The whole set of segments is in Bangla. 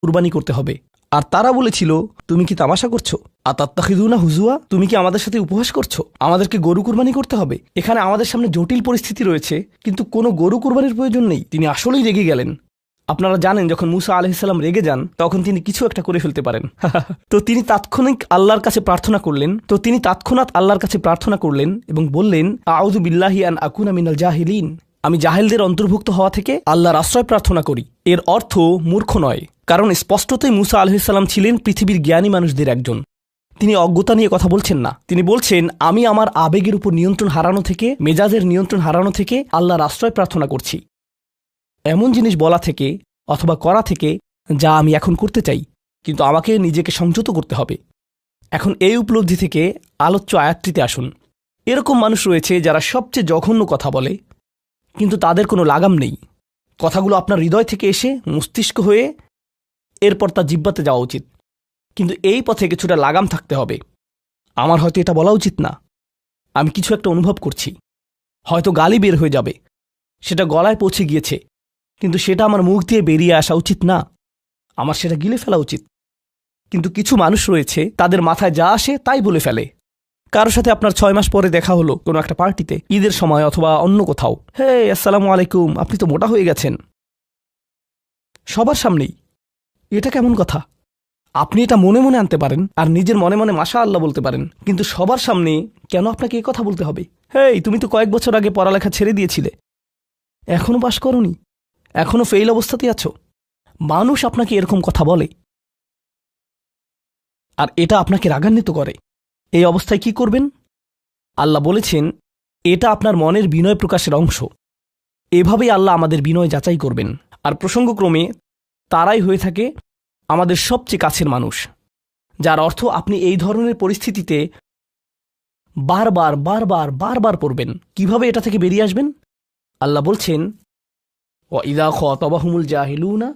কুরবানি করতে হবে। আর তারা বলেছিল, তুমি কি তামাশা করছো? আতাত্তাখিযুনা হুজুয়া, তুমি কি আমাদের সাথে উপহাস করছো? আমাদেরকে গরু কুরবানি করতে হবে? এখানে আমাদের সামনে জটিল পরিস্থিতি রয়েছে, কিন্তু কোনো গরু কুরবানির প্রয়োজন নেই। তিনি আসলেই রেগে গেলেন। আপনারা জানেন, যখন মুসা আলাইহিস সালাম রেগে যান, তখন তিনি কিছু একটা করে ফেলতে পারেন। তো তিনি তৎক্ষণাৎ আল্লাহর কাছে প্রার্থনা করলেন এবং বললেন, আউযু বিল্লাহি আন আকুনা মিনাল জাহিলিন, আমি জাহেলদের অন্তর্ভুক্ত হওয়া থেকে আল্লাহর আশ্রয় প্রার্থনা করি। এর অর্থ মূর্খ নয়, কারণ স্পষ্টতই মুসা আলাইহিস সালাম ছিলেন পৃথিবীর জ্ঞানী মানুষদের একজন। তিনি অজ্ঞতা নিয়ে কথা বলছেন না। তিনি বলছেন, আমি আমার আবেগের উপর নিয়ন্ত্রণ হারানো থেকে, মেজাজের নিয়ন্ত্রণ হারানো থেকে আল্লাহর আশ্রয় প্রার্থনা করছি, এমন জিনিস বলা থেকে অথবা করা থেকে যা আমি এখন করতে চাই, কিন্তু আমাকে নিজেকে সংযত করতে হবে। এখন এই উপলব্ধি থেকে আলোচ্য আয়াতটিতে আসুন। এরকম মানুষ রয়েছে যারা সবচেয়ে জঘন্য কথা বলে, কিন্তু তাদের কোনো লাগাম নেই। কথাগুলো আপনার হৃদয় থেকে এসে মস্তিষ্ক হয়ে এরপর তা জিহ্বাতে যাওয়া উচিত, কিন্তু এই পথে কিছুটা লাগাম থাকতে হবে। আমার হয়তো এটা বলা উচিত না, আমি কিছু একটা অনুভব করছি, হয়তো গালি বের হয়ে যাবে, সেটা গলায় পৌঁছে গিয়েছে, কিন্তু সেটা আমার মুখ দিয়ে বেরিয়ে আসা উচিত না, আমার সেটা গিলে ফেলা উচিত। কিন্তু কিছু মানুষ রয়েছে, তাদের মাথায় যা আসে তাই বলে ফেলে। কারোর সাথে আপনার 6 মাস পরে দেখা হলো কোনো একটা পার্টিতে, ঈদের সময় অথবা অন্য কোথাও, হে আসসালামু আলাইকুম, আপনি তো মোটা হয়ে গেছেন, সবার সামনেই। এটা কেমন কথা? আপনি এটা মনে মনে আনতে পারেন আর নিজের মনে মনে মাশা আল্লাহ বলতে পারেন, কিন্তু সবার সামনে কেন আপনাকে এই কথা বলতে হবে? হেই, তুমি তো কয়েক বছর আগে পড়ালেখা ছেড়ে দিয়েছিলে, এখনো পাশ করনি, এখনো ফেইল অবস্থাতে আছো। মানুষ আপনাকে এরকম কথা বলে আর এটা আপনাকে রাগান্বিত করে। এই অবস্থায় কি করবেন? আল্লাহ বলেছেন, এটা আপনার মনের বিনয় প্রকাশের অংশ। এভাবেই আল্লাহ আমাদের বিনয় যাচাই করবেন। আর প্রসঙ্গক্রমে তারাই হয়ে থাকে আমাদের সবচেয়ে কাছের মানুষ, যার অর্থ আপনি এই ধরনের পরিস্থিতিতে বারবার বারবার বারবার পড়বেন। কিভাবে এটা থেকে বেরিয়ে আসবেন? আল্লাহ বলছেন, ওয়াইদা খাতাবাহুমুল জাহিলুনা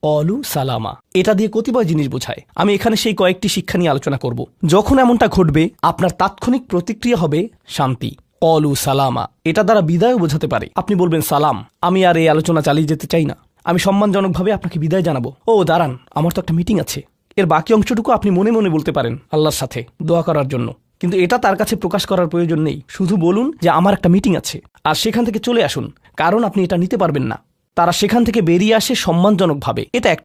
ক্বালু সালামা। এটা দিয়ে কতিপয় জিনিস বোঝায়। আমি এখানে সেই কয়েকটি শিক্ষা নিয়ে আলোচনা করব। যখন এমনটা ঘটবে, আপনার তাৎক্ষণিক প্রতিক্রিয়া হবে শান্তি, ক্বালু সালামা। এটা দ্বারা বিদায়ও বোঝাতে পারে। আপনি বলবেন, সালাম, আমি আর এই আলোচনা চালিয়ে যেতে চাই না, আমি সম্মানজনকভাবে আপনাকে বিদায় জানাবো। ও দাঁড়ান, আমার তো একটা মিটিং আছে। এর বাকি অংশটুকু আপনি মনে মনে বলতে পারেন আল্লাহর সাথে দোয়া করার জন্য, কিন্তু এটা তার কাছে প্রকাশ করার প্রয়োজন নেই। শুধু বলুন যে আমার একটা মিটিং আছে, আর সেখান থেকে চলে আসুন, কারণ আপনি এটা নিতে পারবেন না। তারা সেখান থেকে বেরিয়ে আসে সম্মানজনকভাবে। এটা